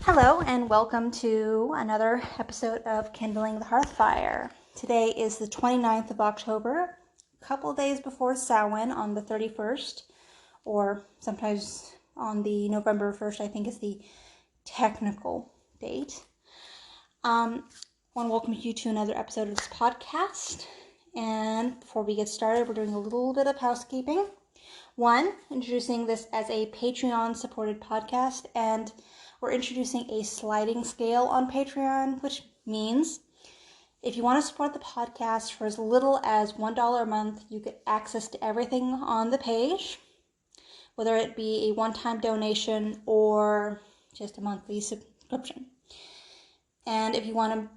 Hello and welcome to another episode of Kindling the Hearth Fire. Today is the 29th of October, a couple of days before Samhain on the 31st, or sometimes on the November 1st, I think is the technical date. I want to welcome you to another episode of this podcast. And before we get started, we're doing a little bit of housekeeping. One, introducing this as a Patreon-supported podcast, and we're introducing a sliding scale on Patreon, which means if you want to support the podcast for as little as $1 a month, you get access to everything on the page, whether it be a one-time donation or just a monthly subscription. And if you want to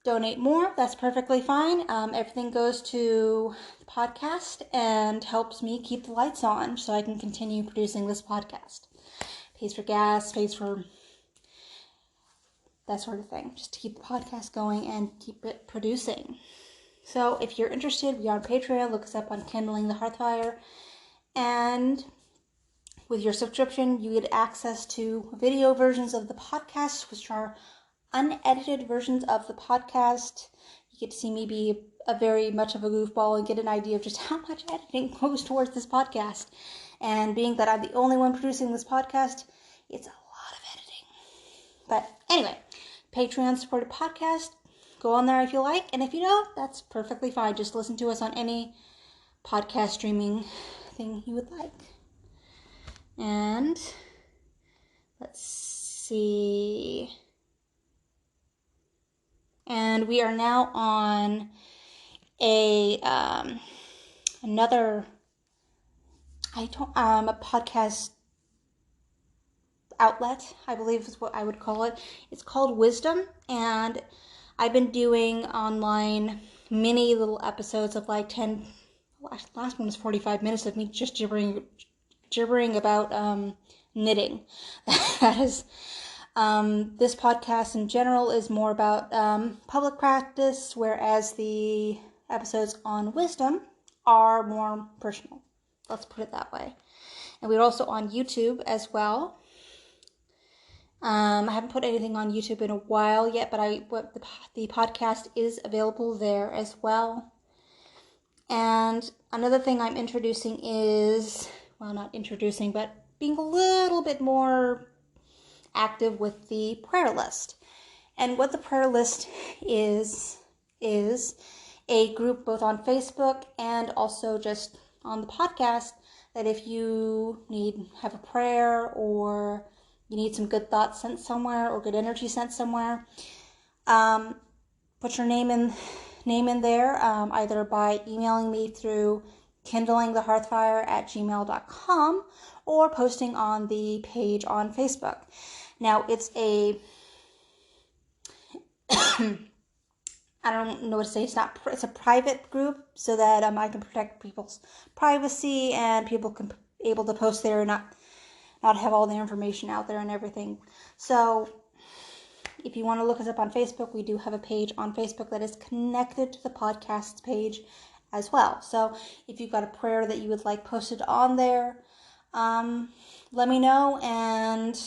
donate more, that's perfectly fine. Everything goes to the podcast and helps me keep the lights on so I can continue producing this podcast. Pays for gas, pays for that sort of thing, just to keep the podcast going and keep it producing. So if you're interested, we are on Patreon. Look us up on Kindling the Hearthfire. And with your subscription, you get access to video versions of the podcast, which are unedited versions of the podcast. You get to see me be a very much of a goofball and get an idea of just how much editing goes towards this podcast. And being that I'm the only one producing this podcast, it's a lot of editing. But anyway, Patreon supported podcast. Go on there if you like. And if you don't, that's perfectly fine. Just listen to us on any podcast streaming thing you would like. And let's see. And we are now on another a podcast outlet, I believe is what I would call it. It's called Wisdom, and I've been doing online mini little episodes of like 10, last one was 45 minutes of me just gibbering about knitting. That is, this podcast in general is more about public practice, whereas the episodes on Wisdom are more personal. Let's put it that way. And we're also on YouTube as well. I haven't put anything on YouTube in a while yet, but the podcast is available there as well. And another thing I'm introducing is, well, not introducing, but being a little bit more active with the prayer list. And what the prayer list is a group both on Facebook and also just on the podcast that if you have a prayer or you need some good thoughts sent somewhere or good energy sent somewhere, put your name in there, either by emailing me through kindlingthehearthfire@gmail.com or posting on the page on Facebook. Now, it's a I don't know what to say. It's a private group so that I can protect people's privacy and people can able to post there and not have all the information out there and everything. So if you want to look us up on Facebook, we do have a page on Facebook that is connected to the podcast's page as well. So if you've got a prayer that you would like posted on there, let me know and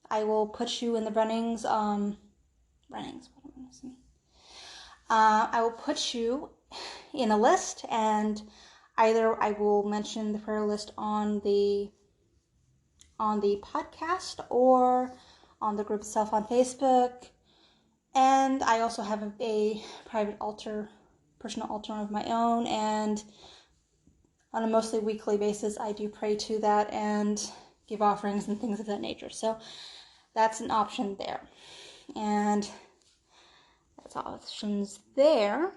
I will put you in the runnings. I will put you in a list, and either I will mention the prayer list on the podcast or on the group itself on Facebook. And I also have a private personal altar of my own, and on a mostly weekly basis, I do pray to that and give offerings and things of that nature. So that's an option there. And that's options there.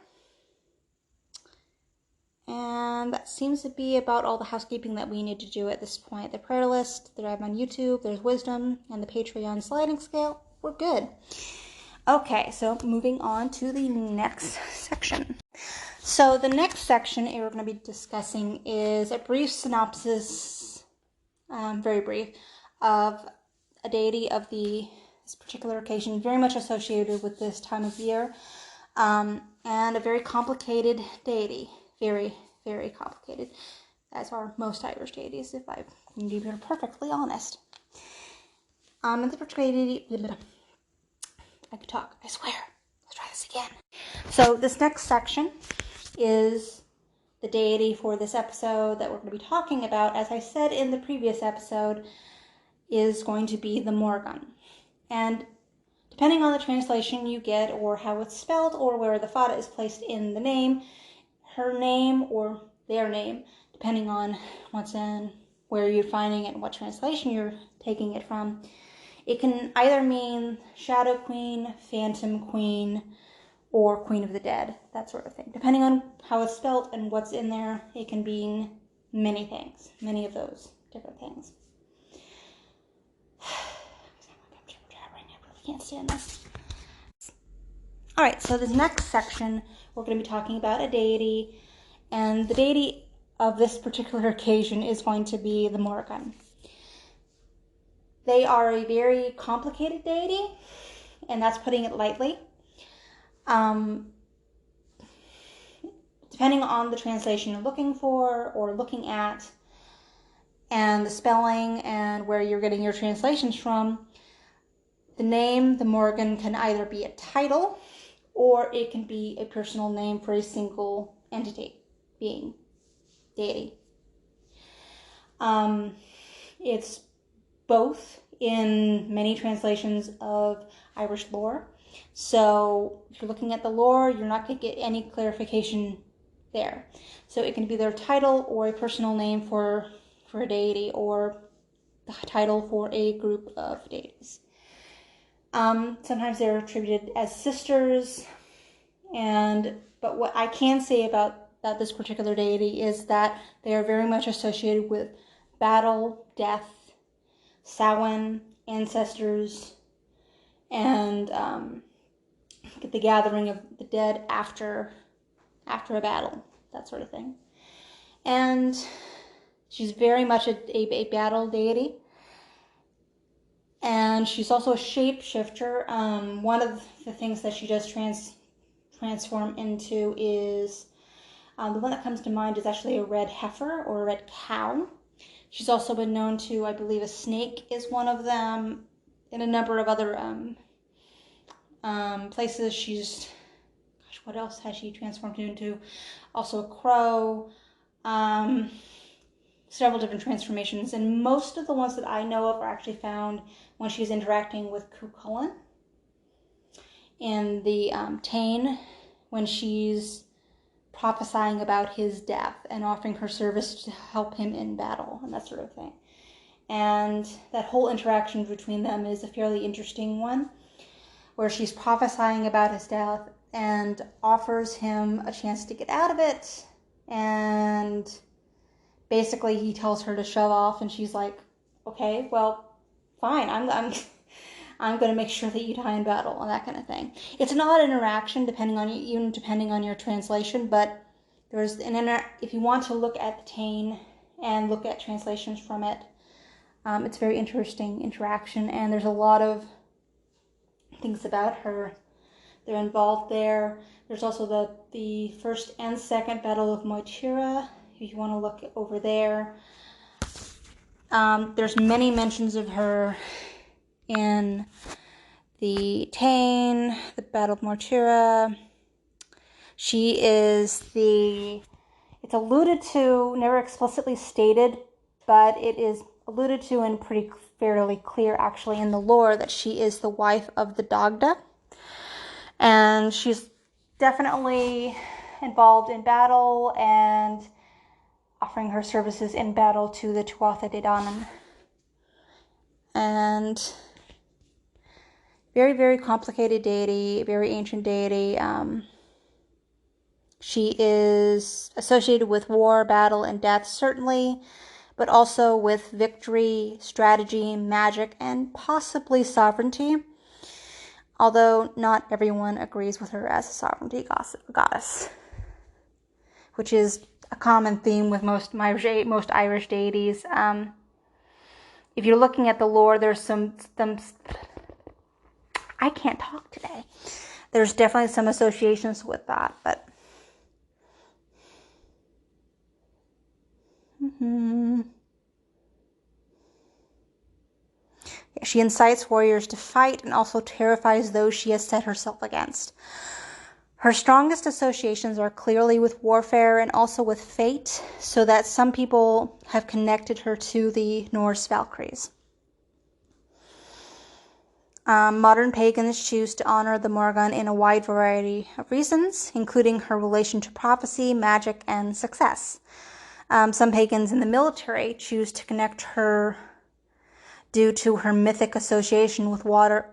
And that seems to be about all the housekeeping that we need to do at this point. The prayer list that I have on YouTube, there's Wisdom, and the Patreon sliding scale. We're good. Okay, so moving on to the next section. So the next section we're going to be discussing is a brief synopsis, very brief, of a deity of this particular occasion, very much associated with this time of year, and a very complicated deity. Very, very complicated, as are most Irish deities, if I can be perfectly honest. In the particular deity, I could talk, I swear. Let's try this again. So this next section is the deity for this episode that we're going to be talking about, as I said in the previous episode, is going to be the Morgan. And depending on the translation you get, or how it's spelled, or where the fada is placed in the name, her name or their name, depending on what's in, where you're finding it, and what translation you're taking it from, it can either mean Shadow Queen, Phantom Queen, or Queen of the Dead, that sort of thing. Depending on how it's spelled and what's in there, it can mean many things, many of those different things. I really can't stand this. Alright, so this next section, we're going to be talking about a deity, and the deity of this particular occasion is going to be the Morgan. They are a very complicated deity, and that's putting it lightly. Depending on the translation you're looking for or looking at, and the spelling and where you're getting your translations from, the name, the Morgan, can either be a title or it can be a personal name for a single entity, being, deity. It's both in many translations of Irish lore. So if you're looking at the lore, you're not going to get any clarification there. So it can be their title or a personal name for a deity, or the title for a group of deities. Sometimes they're attributed as sisters, but what I can say about this particular deity is that they are very much associated with battle, death, Samhain, ancestors, and the gathering of the dead after a battle, that sort of thing. And she's very much a battle deity. And she's also a shapeshifter. One of the things that she does transform into is, the one that comes to mind is actually a red heifer or a red cow. She's also been known to, I believe, a snake is one of them, and a number of other places. She's, gosh, what else has she transformed into? Also a crow, several different transformations, and most of the ones that I know of are actually found when she's interacting with Cuchulainn in the Táin, when she's prophesying about his death and offering her service to help him in battle and that sort of thing. And that whole interaction between them is a fairly interesting one, where she's prophesying about his death and offers him a chance to get out of it, and basically he tells her to shove off, and she's like, okay, well, fine, I'm going to make sure that you die in battle, and that kind of thing. It's an odd interaction depending on your translation, but there's if you want to look at the Táin and look at translations from it, it's a very interesting interaction, and there's a lot of things about her. They're involved there. There's also the first and second Battle of Moytira, if you want to look over there. There's many mentions of her in the Táin, the Battle of Moytira. She is it's alluded to, never explicitly stated, but it is alluded to and pretty fairly clear actually in the lore that she is the wife of the Dagda. And she's definitely involved in battle and offering her services in battle to the Tuatha De Danann. And very, very complicated deity, very ancient deity. She is associated with war, battle, and death, certainly, but also with victory, strategy, magic, and possibly sovereignty. Although not everyone agrees with her as a sovereignty goddess, which is a common theme with most Irish deities. If you're looking at the lore, there's some I can't talk today. There's definitely some associations with that, but She incites warriors to fight and also terrifies those she has set herself against. Her strongest associations are clearly with warfare and also with fate, so that some people have connected her to the Norse Valkyries. Modern pagans choose to honor the Morrigan in a wide variety of reasons, including her relation to prophecy, magic, and success. Some pagans in the military choose to connect her due to her mythic association with water.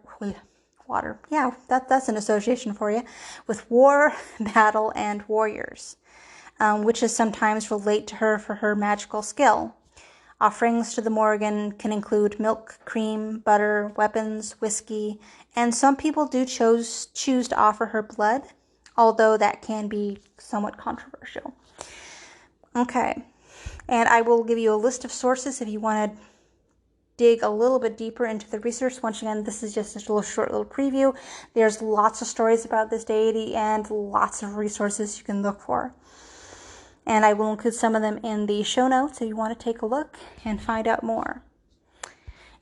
Yeah, that's an association for you. With war, battle, and warriors. Witches sometimes relate to her for her magical skill. Offerings to the Morrigan can include milk, cream, butter, weapons, whiskey, and some people do choose to offer her blood, although that can be somewhat controversial. Okay, and I will give you a list of sources if you want to dig a little bit deeper into the research. Once again, this is just a short little preview. There's lots of stories about this deity and lots of resources you can look for. And I will include some of them in the show notes if you want to take a look and find out more.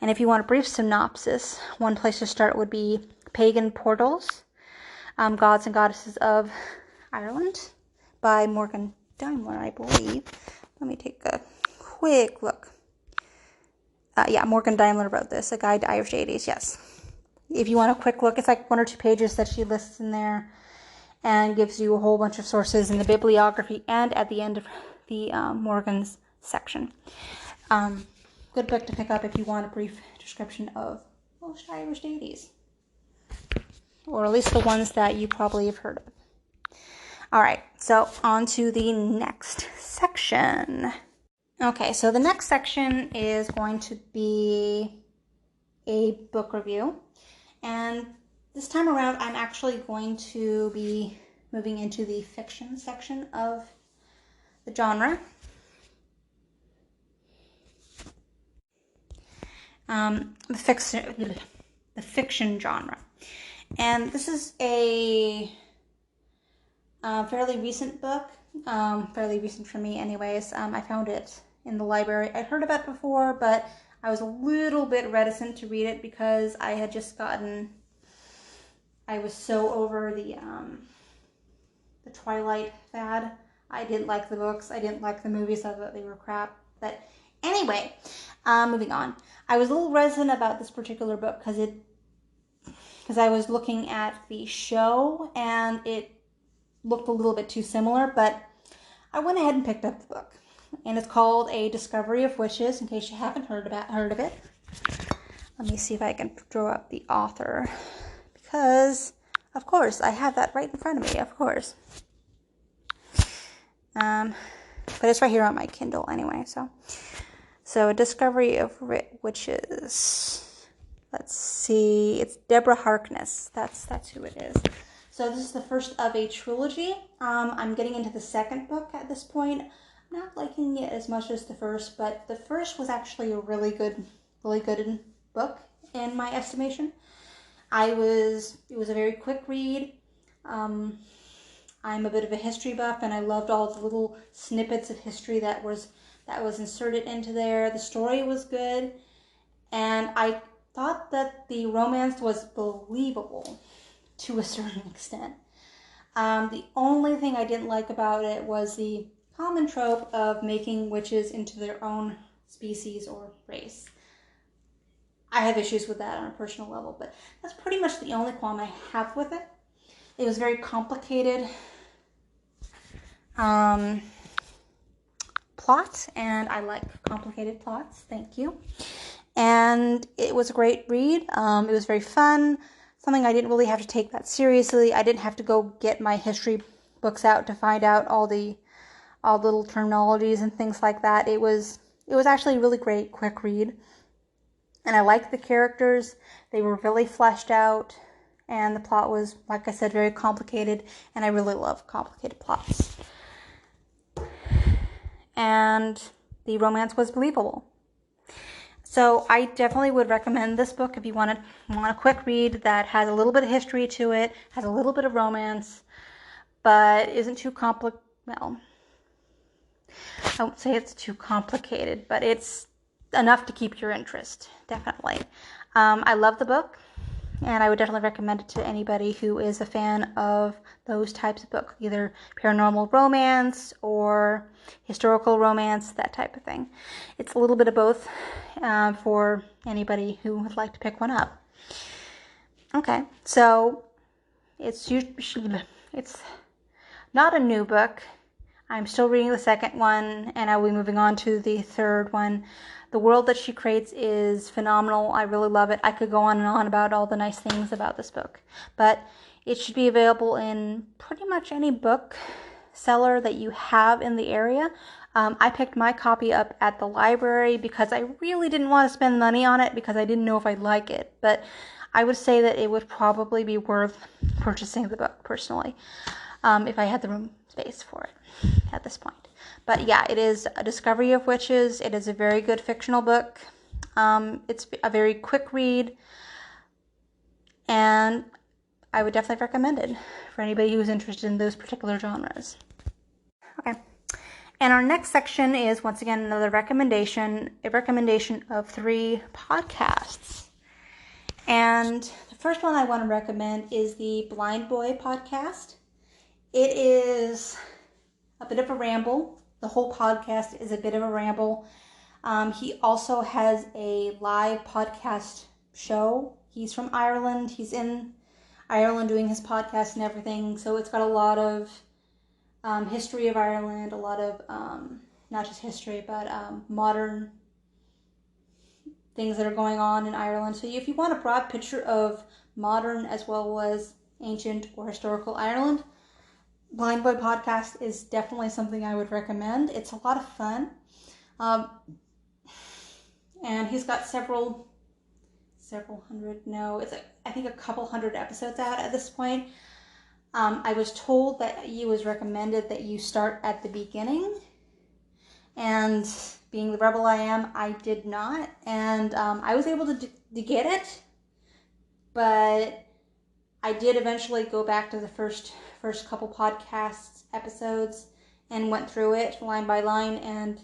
And if you want a brief synopsis, one place to start would be Pagan Portals, Gods and Goddesses of Ireland by Morgan Daimler, I believe. Let me take a quick look. Morgan Daimler wrote this, A Guide to Irish Deities, yes. If you want a quick look, it's like 1 or 2 pages that she lists in there and gives you a whole bunch of sources in the bibliography and at the end of the Morgan's section. Good book to pick up if you want a brief description of most Irish deities. Or at least the ones that you probably have heard of. Alright, so on to the next section. Okay, so the next section is going to be a book review. And this time around, I'm actually going to be moving into the fiction section of the genre. The fiction genre. And this is a fairly recent book. Fairly recent for me anyways. I found it in the library. I'd heard about it before, but I was a little bit reticent to read it because I had just I was so over the Twilight fad. I didn't like the books. I didn't like the movies. I thought they were crap. But anyway, moving on. I was a little reticent about this particular book because I was looking at the show and it looked a little bit too similar, but I went ahead and picked up the book. And it's called A Discovery of Witches, in case you haven't heard of it. Let me see if I can draw up the author. Because, of course, I have that right in front of me, of course. But it's right here on my Kindle anyway, So A Discovery of Witches. Let's see. It's Deborah Harkness. That's who it is. So this is the first of a trilogy. I'm getting into the second book at this point. I'm not liking it as much as the first, but the first was actually a really good book in my estimation. It was a very quick read. I'm a bit of a history buff, and I loved all the little snippets of history that was inserted into there. The story was good, and I thought that the romance was believable to a certain extent. The only thing I didn't like about it was the common trope of making witches into their own species or race. I have issues with that on a personal level, but that's pretty much the only qualm I have with it. It was very complicated plot, and I like complicated plots. Thank you. And it was a great read. It was very fun. Something I didn't really have to take that seriously. I didn't have to go get my history books out to find out all little terminologies and things like that. It was actually a really great, quick read. And I liked the characters. They were really fleshed out. And the plot was, like I said, very complicated. And I really love complicated plots. And the romance was believable. So I definitely would recommend this book if you want a quick read that has a little bit of history to it, has a little bit of romance, but isn't too complicated. Well, I won't say it's too complicated, but it's enough to keep your interest, definitely. I love the book, and I would definitely recommend it to anybody who is a fan of those types of books, either paranormal romance or historical romance, that type of thing. It's a little bit of both for anybody who would like to pick one up. Okay, so it's not a new book. I'm still reading the second one, and I'll be moving on to the third one. The world that she creates is phenomenal. I really love it. I could go on and on about all the nice things about this book, but it should be available in pretty much any book seller that you have in the area. I picked my copy up at the library because I really didn't want to spend money on it because I didn't know if I'd like it, but I would say that it would probably be worth purchasing the book personally, if I had the room space for it at this point. But yeah, it is a discovery of witches. It is a very good fictional book. It's a very quick read, and I would definitely recommend it for anybody who's interested in those particular genres. Okay. And our next section is, once again, another recommendation, a recommendation of 3 podcasts. And the first one I want to recommend is the Blind Boy podcast. It is a bit of a ramble. The whole podcast is a bit of a ramble. He also has a live podcast show. He's from Ireland. He's in Ireland doing his podcast and everything. So it's got a lot of history of Ireland, a lot of, not just history, but modern things that are going on in Ireland. So if you want a broad picture of modern as well as ancient or historical Ireland, Blind Boy podcast is definitely something I would recommend. It's a lot of fun. And he's got several hundred, no, it's I think a couple hundred episodes out at this point. I was told that it was recommended that you start at the beginning, and being the rebel I am, I did not, and I was able to get it, but I did eventually go back to the first couple podcasts episodes and went through it line by line, and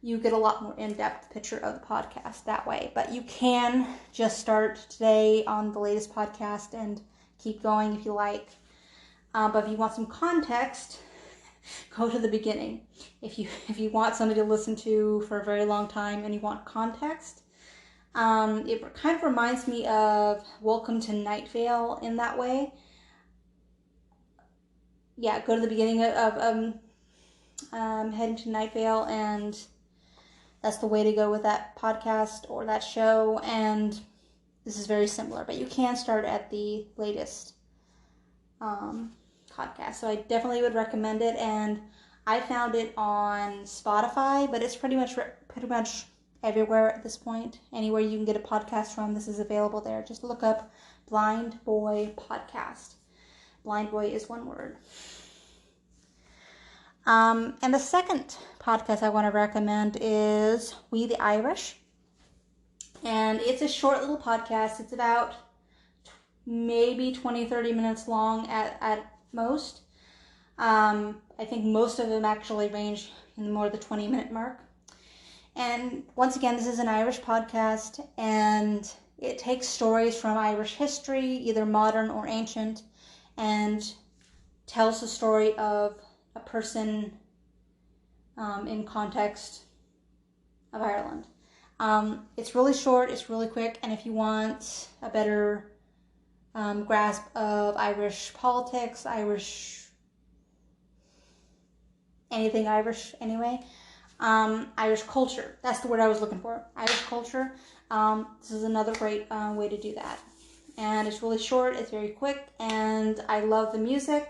you get a lot more in-depth picture of the podcast that way. But you can just start today on the latest podcast and keep going if you like. But if you want some context, go to the beginning. If you want somebody to listen to for a very long time and you want context, it kind of reminds me of Welcome to Night Vale in that way. Yeah, go to the beginning of heading to Night Vale, and that's the way to go with that podcast or that show. And this is very similar, but you can start at the latest podcast. So I definitely would recommend it, and I found it on Spotify, but it's pretty much everywhere at this point. Anywhere you can get a podcast from, this is available there. Just look up Blind Boy Podcast. Blind Boy is one word. And the second podcast I want to recommend is We the Irish. And it's a short little podcast. It's about maybe 20-30 minutes long at most. I think most of them actually range in more the 20-minute mark. And once again, this is an Irish podcast, and it takes stories from Irish history, either modern or ancient, and tells the story of a person in context of Ireland. It's really short, it's really quick, and if you want a better grasp of Irish politics, anything Irish anyway, Irish culture, that's the word I was looking for, Irish culture, this is another great way to do that. And it's really short, it's very quick, and I love the music.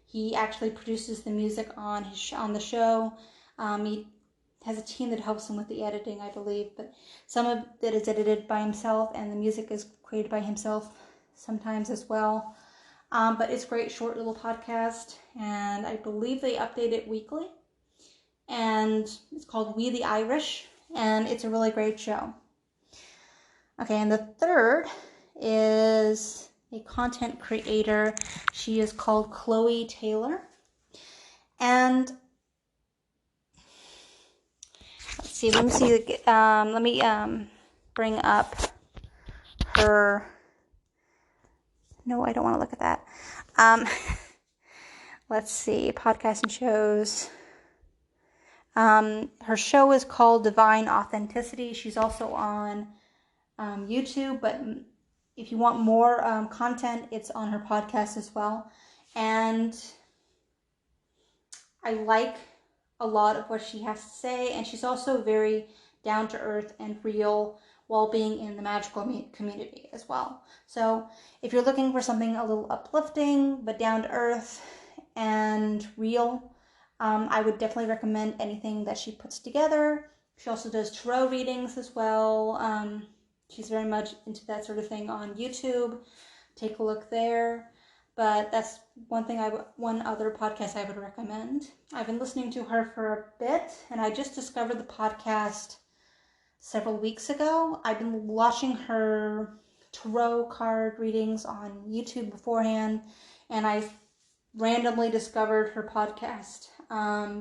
He actually produces the music on the show. He has a team that helps him with the editing, I believe, but some of it is edited by himself, and the music is created by himself sometimes as well. But it's a great short little podcast, and I believe they update it weekly. And it's called We the Irish, and it's a really great show. Okay, and the third is a content creator. She is called Chloe Taylor. And let me bring up her, no, I don't want to look at that. Let's see, podcasts and shows. Her show is called Divine Authenticity. She's also on YouTube, but if you want more content, it's on her podcast as well. And I like a lot of what she has to say, and she's also very down to earth and real while being in the magical community as well. So if you're looking for something a little uplifting but down to earth and real, I would definitely recommend anything that she puts together. She also does tarot readings as well. She's very much into that sort of thing on YouTube. Take a look there. But that's one other podcast I would recommend. I've been listening to her for a bit, and I just discovered the podcast several weeks ago. I've been watching her tarot card readings on YouTube beforehand, and I randomly discovered her podcast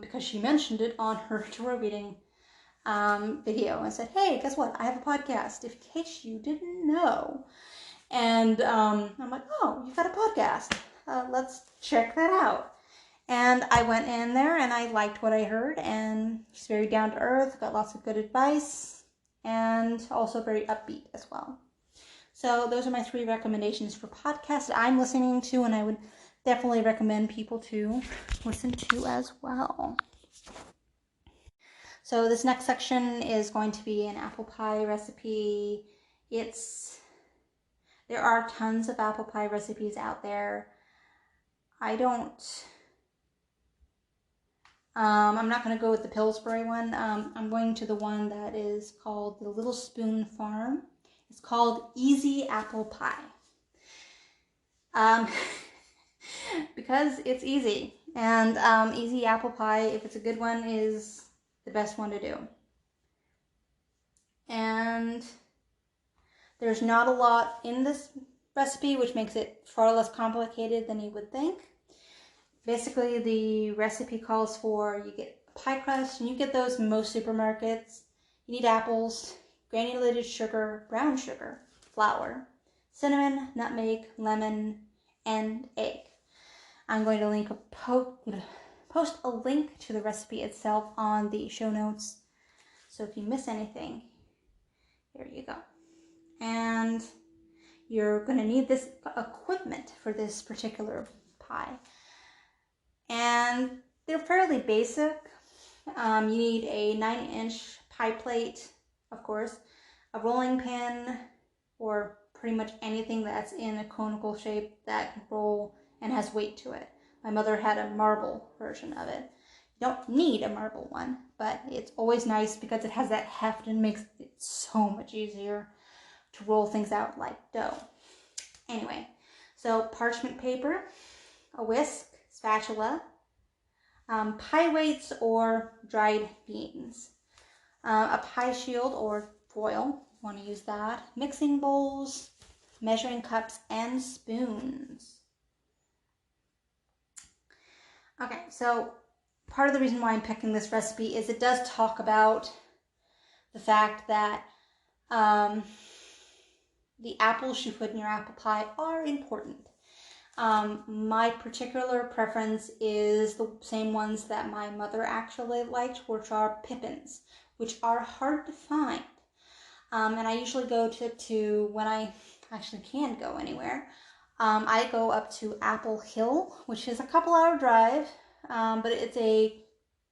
because she mentioned it on her tarot reading video and said, hey, guess what? I have a podcast, in case you didn't know. And I'm like, oh, you've got a podcast. Let's check that out. And I went in there and I liked what I heard, and she's very down to earth, got lots of good advice, and also very upbeat as well. So those are my 3 recommendations for podcasts that I'm listening to, and I would definitely recommend people to listen to as well. So this next section is going to be an apple pie recipe. There are tons of apple pie recipes out there. I'm not going to go with the Pillsbury one. I'm going to the one that is called the Little Spoon Farm. It's called Easy Apple Pie. Because it's easy. And easy apple pie, if it's a good one, is the best one to do. And there's not a lot in this recipe, which makes it far less complicated than you would think. Basically, the recipe calls for, you get pie crust, and you get those in most supermarkets. You need apples, granulated sugar, brown sugar, flour, cinnamon, nutmeg, lemon, and egg. I'm going to post a link to the recipe itself on the show notes. So if you miss anything, there you go. And you're going to need this equipment for this particular pie. And they're fairly basic. You need a 9-inch pie plate, of course, a rolling pin, or pretty much anything that's in a conical shape that can roll and has weight to it. My mother had a marble version of it. You don't need a marble one, but it's always nice because it has that heft and makes it so much easier to roll things out like dough. Anyway, so parchment paper, a whisk, spatula, pie weights or dried beans, a pie shield or foil, you want to use that, mixing bowls, measuring cups, and spoons. Okay, so part of the reason why I'm picking this recipe is it does talk about the fact that the apples you put in your apple pie are important. My particular preference is the same ones that my mother actually liked, which are pippins, which are hard to find. And I usually go to when I actually can go anywhere. I go up to Apple Hill, which is a couple-hour drive, but it's a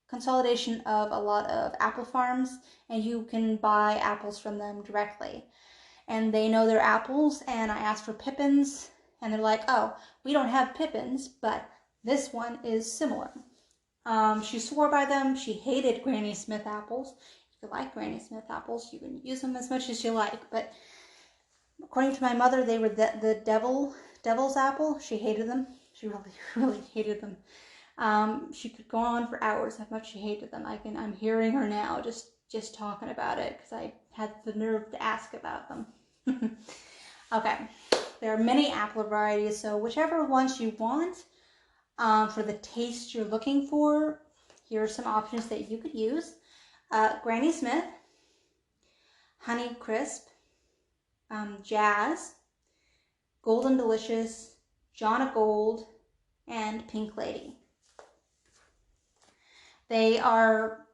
consolidation of a lot of apple farms, and you can buy apples from them directly. And they know their apples, and I asked for pippins, and they're like, oh, we don't have pippins, but this one is similar. She swore by them. She hated Granny Smith apples. If you like Granny Smith apples, you can use them as much as you like, but according to my mother, they were the devil's apple. She hated them. She really, really hated them. She could go on for hours how much she hated them. I'm hearing her now just talking about it because I had the nerve to ask about them. Okay, there are many apple varieties, so whichever ones you want for the taste you're looking for, here are some options that you could use. Granny Smith, Honey Crisp, Jazz, Golden Delicious, Jonna Gold, and Pink Lady. They are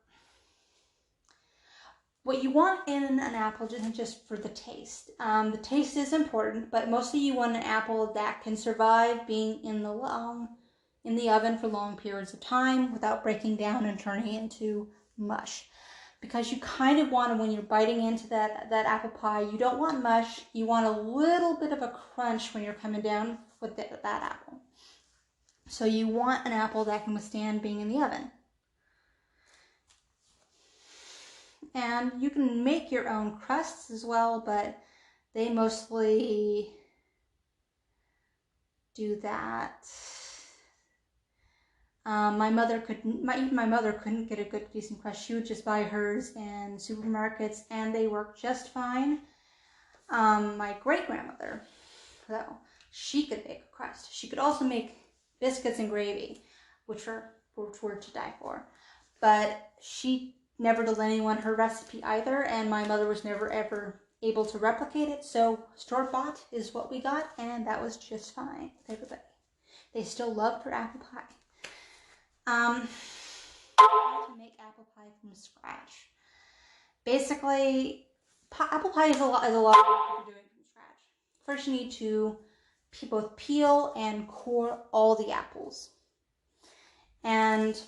what you want in an apple, isn't just for the taste. The taste is important, but mostly you want an apple that can survive being in the oven for long periods of time without breaking down and turning into mush. Because you kind of want to, when you're biting into that apple pie, you don't want mush. You want a little bit of a crunch when you're coming down with that apple. So you want an apple that can withstand being in the oven. And you can make your own crusts as well, but they mostly do that. My mother couldn't get a good, decent crust. She would just buy hers in supermarkets, and they work just fine. My great-grandmother, though, she could make a crust. She could also make biscuits and gravy, which were to die for. But she never told anyone her recipe either, and my mother was never ever able to replicate it, so store-bought is what we got, and that was just fine with everybody. They still loved her apple pie. How to make apple pie from scratch. Basically, apple pie is a lot of work if you're doing it from scratch. First, you need to both peel and core all the apples. And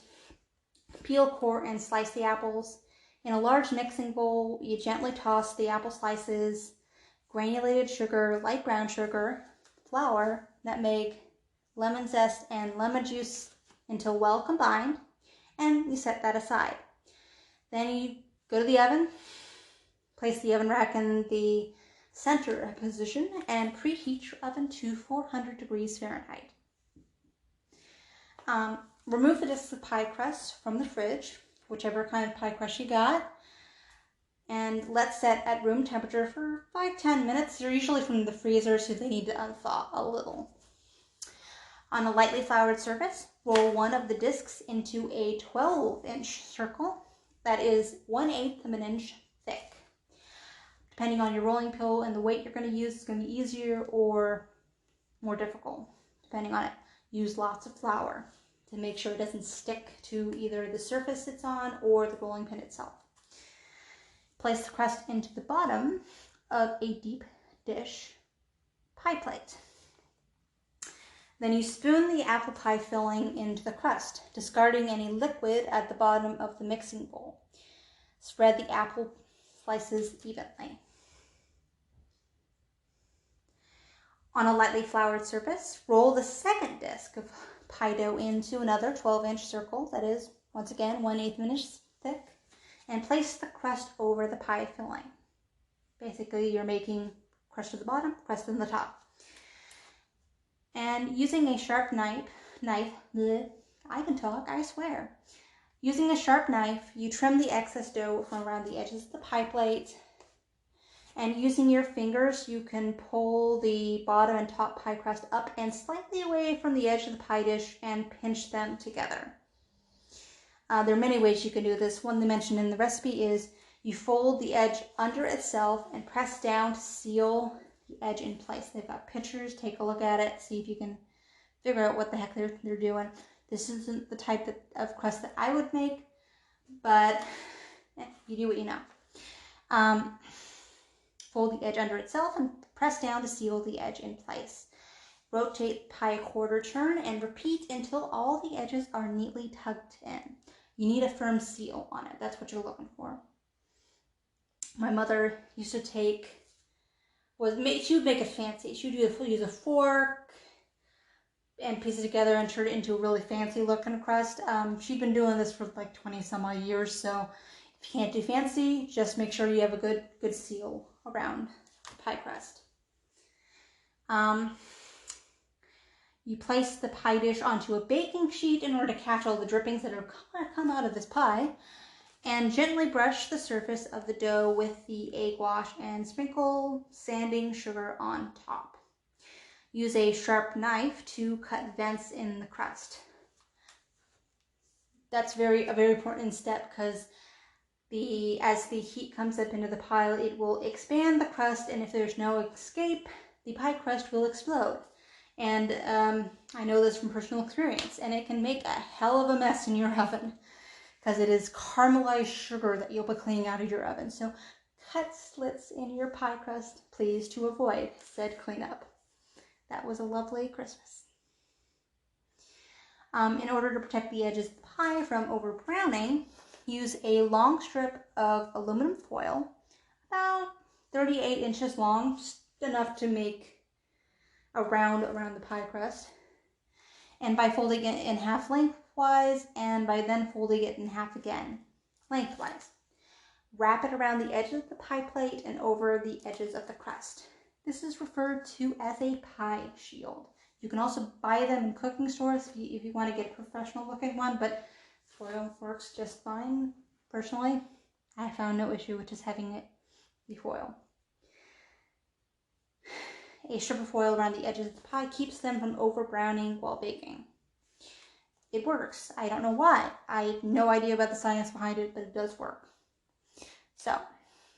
peel, core, and slice the apples. In a large mixing bowl, you gently toss the apple slices, granulated sugar, light brown sugar, flour, nutmeg, lemon zest, and lemon juice until well combined, and you set that aside. Then you go to the oven, place the oven rack in the center position, and preheat your oven to 400 degrees Fahrenheit. Remove the discs of pie crust from the fridge, whichever kind of pie crust you got, and let set at room temperature for 5-10 minutes. They're usually from the freezer, so they need to unthaw a little. On a lightly floured surface, roll one of the discs into a 12-inch circle that is 1/8 of an inch thick. Depending on your rolling pin and the weight you're going to use, it's going to be easier or more difficult, depending on it. Use lots of flour to make sure it doesn't stick to either the surface it's on or the rolling pin itself. Place the crust into the bottom of a deep dish pie plate. Then you spoon the apple pie filling into the crust, discarding any liquid at the bottom of the mixing bowl. Spread the apple slices evenly. On a lightly floured surface, roll the second disc of pie dough into another 12-inch circle that is, once again, 1/8 of an inch thick, and place the crust over the pie filling. Basically, you're making crust at the bottom, crust on the top. And using a sharp knife, bleh, I can talk, I swear. Using a sharp knife, you trim the excess dough from around the edges of the pie plate. And using your fingers, you can pull the bottom and top pie crust up and slightly away from the edge of the pie dish and pinch them together. There are many ways you can do this. One they mentioned in the recipe is you fold the edge under itself and press down to seal the edge in place. They've got pictures. Take a look at it. See if you can figure out what the heck they're doing. This isn't the type of crust that I would make, but you do what you know. Fold the edge under itself and press down to seal the edge in place. Rotate the pie a quarter turn and repeat until all the edges are neatly tucked in. You need a firm seal on it. That's what you're looking for. My mother used to she would make it fancy. She would use a fork and piece it together and turn it into a really fancy looking crust. She'd been doing this for like 20 some odd years, so if you can't do fancy, just make sure you have a good seal around the pie crust. You place the pie dish onto a baking sheet in order to catch all the drippings that are going to come out of this pie, and gently brush the surface of the dough with the egg wash and sprinkle sanding sugar on top. Use a sharp knife to cut vents in the crust. That's a very important step because as the heat comes up into the pile, it will expand the crust, and if there's no escape, the pie crust will explode. And I know this from personal experience, and it can make a hell of a mess in your oven because it is caramelized sugar that you'll be cleaning out of your oven. So cut slits in your pie crust, please, to avoid said cleanup. That was a lovely Christmas. In order to protect the edges of the pie from over browning, use a long strip of aluminum foil, about 38 inches long, just enough to make a round around the pie crust. And by folding it in half lengthwise, and by then folding it in half again lengthwise, wrap it around the edges of the pie plate and over the edges of the crust. This is referred to as a pie shield. You can also buy them in cooking stores if you want to get a professional looking one, but foil works just fine. Personally, I found no issue with just having it be foil. A strip of foil around the edges of the pie keeps them from over browning while baking. It works. I don't know why. I have no idea about the science behind it, but it does work. So,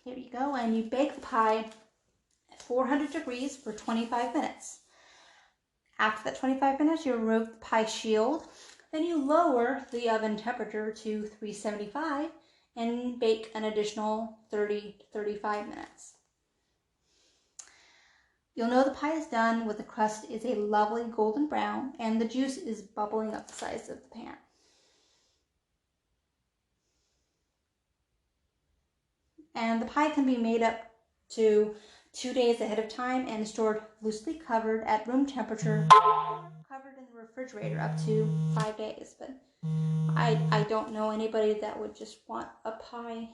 here you go, and you bake the pie at 400 degrees for 25 minutes. After that 25 minutes, you remove the pie shield. Then you lower the oven temperature to 375 and bake an additional 30 to 35 minutes. You'll know the pie is done when the crust is a lovely golden brown and the juice is bubbling up the sides of the pan. And the pie can be made up to 2 days ahead of time and stored loosely covered at room temperature, covered in the refrigerator up to 5 days. But I don't know anybody that would just want a pie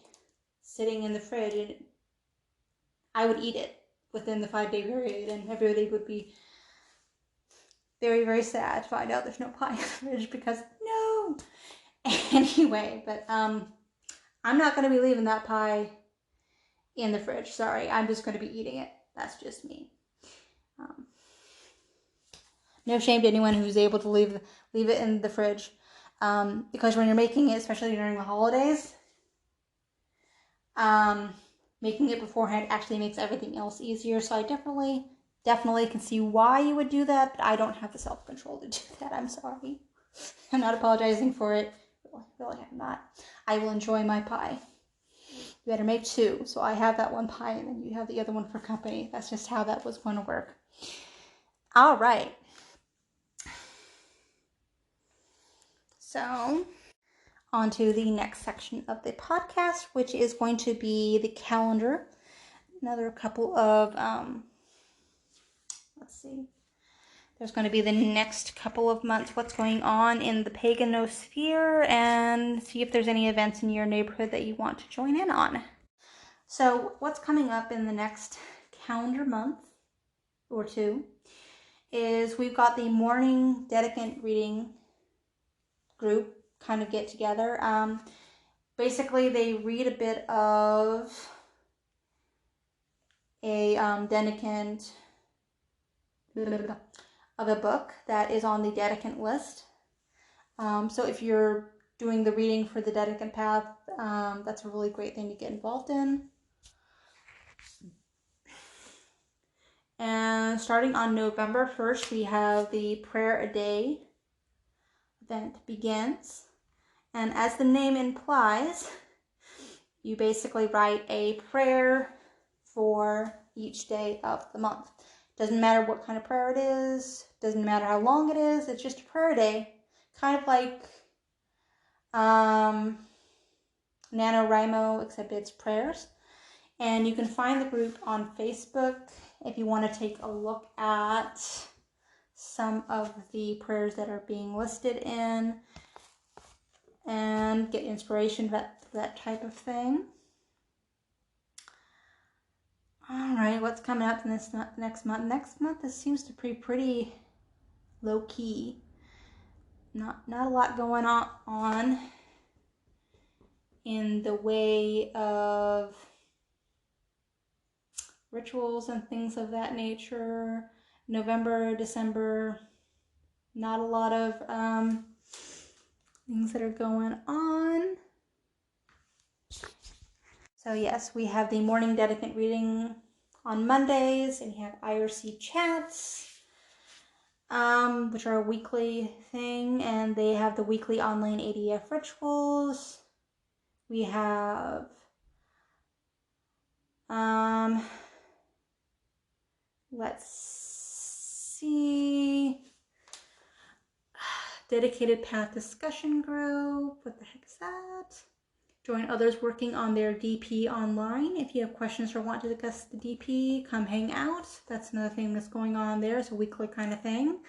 sitting in the fridge, and I would eat it within the 5-day period, and everybody would be very, very sad to find out there's no pie in the fridge because no. Anyway, but I'm not going to be leaving that pie in the fridge. Sorry, I'm just going to be eating it. That's just me. No shame to anyone who's able to leave it in the fridge, because when you're making it, especially during the holidays, making it beforehand actually makes everything else easier. So I definitely can see why you would do that, but I don't have the self-control to do that. I'm sorry. I'm not apologizing for it. Really, I'm not. I will enjoy my pie. You better make 2. So I have that one pie and then you have the other one for company. That's just how that was going to work. All right. So on to the next section of the podcast, which is going to be the calendar. Another couple of, let's see. There's going to be the next couple of months, what's going on in the paganosphere, and see if there's any events in your neighborhood that you want to join in on. So what's coming up in the next calendar month or 2 is we've got the morning dedicant reading group kind of get together. Basically, they read a bit of a dedicant of a book that is on the dedicant list. So if you're doing the reading for the dedicant path, that's a really great thing to get involved in. And starting on November 1st, we have the Prayer a Day event begins. And as the name implies, you basically write a prayer for each day of the month. Doesn't matter what kind of prayer it is, doesn't matter how long it is, it's just a prayer day. Kind of like NaNoWriMo, except it's prayers. And you can find the group on Facebook if you want to take a look at some of the prayers that are being listed in and get inspiration for that type of thing. Alright, what's coming up in this next month? Next month, this seems to be pretty low-key. Not a lot going on in the way of rituals and things of that nature. November, December, not a lot of things that are going on. So yes, we have the morning dedicant reading on Mondays, and we have IRC chats, which are a weekly thing, and they have the weekly online ADF rituals. We have let's see, dedicated path discussion group. What the heck is that? Join others working on their DP online. If you have questions or want to discuss the DP, come hang out. That's another thing that's going on there. It's a weekly kind of thing.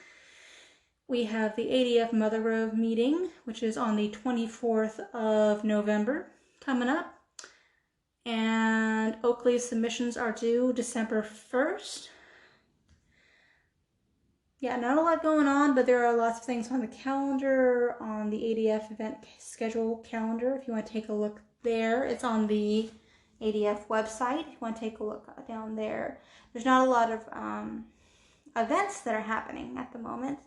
We have the ADF Mother Grove meeting, which is on the 24th of November coming up. And Oakley's submissions are due December 1st. Yeah, not a lot going on, but there are lots of things on the calendar, on the ADF event schedule calendar. If you want to take a look there, it's on the ADF website. If you want to take a look down there, there's not a lot of events that are happening at the moment.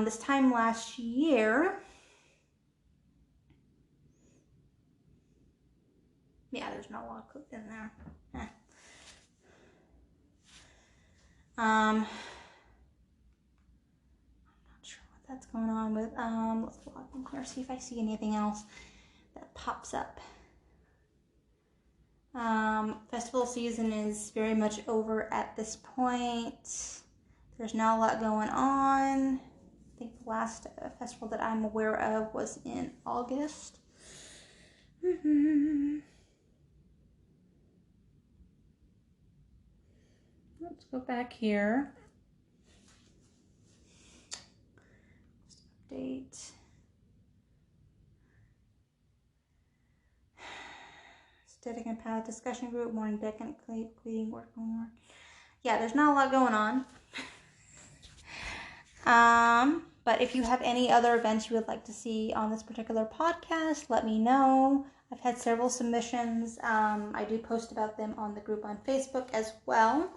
This time last year, yeah, there's not a lot cooked in there. I'm not sure what that's going on with. Let's log in here, see if I see anything else that pops up. Festival season is very much over at this point. There's not a lot going on. I think the last festival that I'm aware of was in August. Let's go back here. Just update. Static and path discussion group, morning decant cleaning, work homework. Yeah, there's not a lot going on. But if you have any other events you would like to see on this particular podcast, let me know. I've had several submissions. I do post about them on the group on Facebook as well.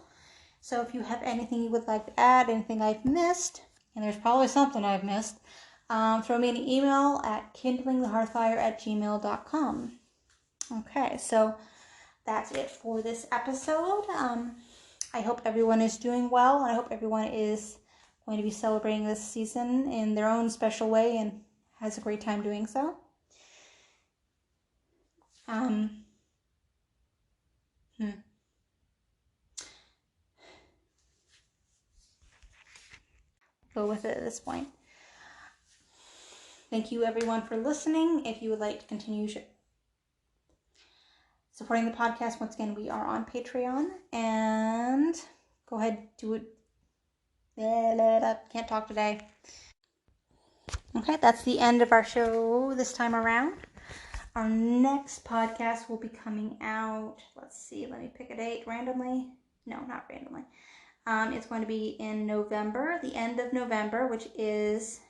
So if you have anything you would like to add, anything I've missed, and there's probably something I've missed, throw me an email at kindlingthehearthfire@gmail.com. Okay, so that's it for this episode. I hope everyone is doing well, and I hope everyone is going to be celebrating this season in their own special way and has a great time doing so. Go with it at this point. Thank you everyone for listening. If you would like to continue supporting the podcast, once again, we are on Patreon, and go ahead, do it. Can't talk today. Okay, that's the end of our show this time around. Our next podcast will be coming out, let's see, let me pick a date randomly. No, not randomly. It's going to be in November, the end of November, which is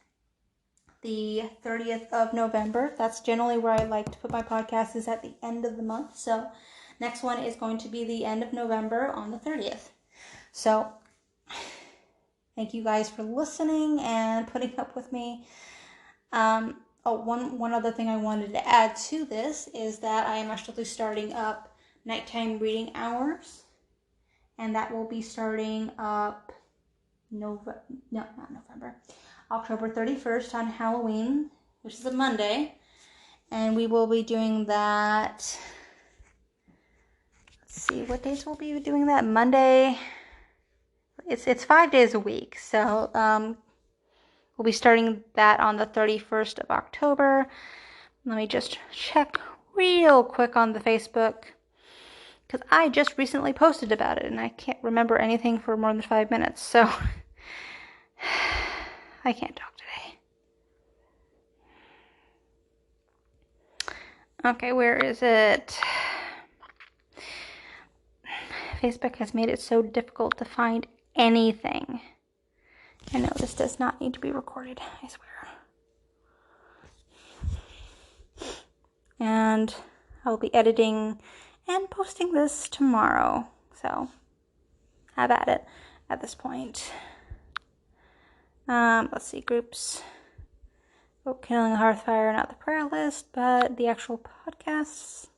the 30th of November. That's generally where I like to put my podcast, is at the end of the month. So next one is going to be the end of November on the 30th. So thank you guys for listening and putting up with me. One other thing I wanted to add to this is that I am actually starting up nighttime reading hours, and that will be starting up October 31st on Halloween, which is a Monday, and we will be doing that. Let's see what days we'll be doing that. Monday. It's 5 days a week, so we'll be starting that on the 31st of October. Let me just check real quick on the Facebook, because I just recently posted about it and I can't remember anything for more than 5 minutes, so I can't talk today. Okay, where is it? Facebook has made it so difficult to find anything. I know this does not need to be recorded, I swear. And I'll be editing and posting this tomorrow, so have at it at this point. Let's see, groups. Oh, Kindling the Hearthfire, not the prayer list, but the actual podcast.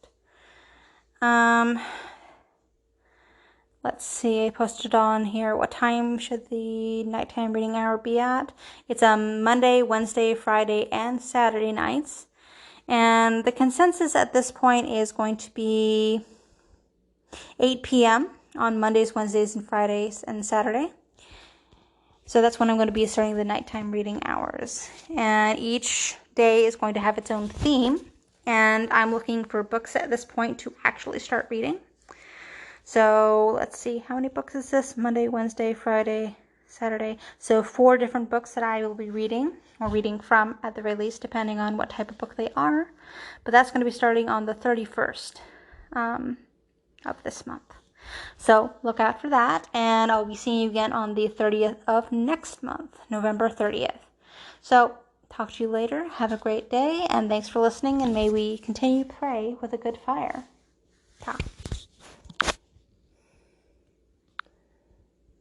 Let's see, I posted on here, what time should the nighttime reading hour be at? It's Monday, Wednesday, Friday, and Saturday nights. And the consensus at this point is going to be 8 p.m. on Mondays, Wednesdays, and Fridays, and Saturday. So that's when I'm going to be starting the nighttime reading hours. And each day is going to have its own theme. And I'm looking for books at this point to actually start reading. So let's see, how many books is this? Monday, Wednesday, Friday, Saturday. So 4 different books that I will be reading, or reading from at the very least, depending on what type of book they are. But that's going to be starting on the 31st of this month. So look out for that, and I'll be seeing you again on the 30th of next month, November 30th. So talk to you later. Have a great day, and thanks for listening, and may we continue to pray with a good fire. Ta.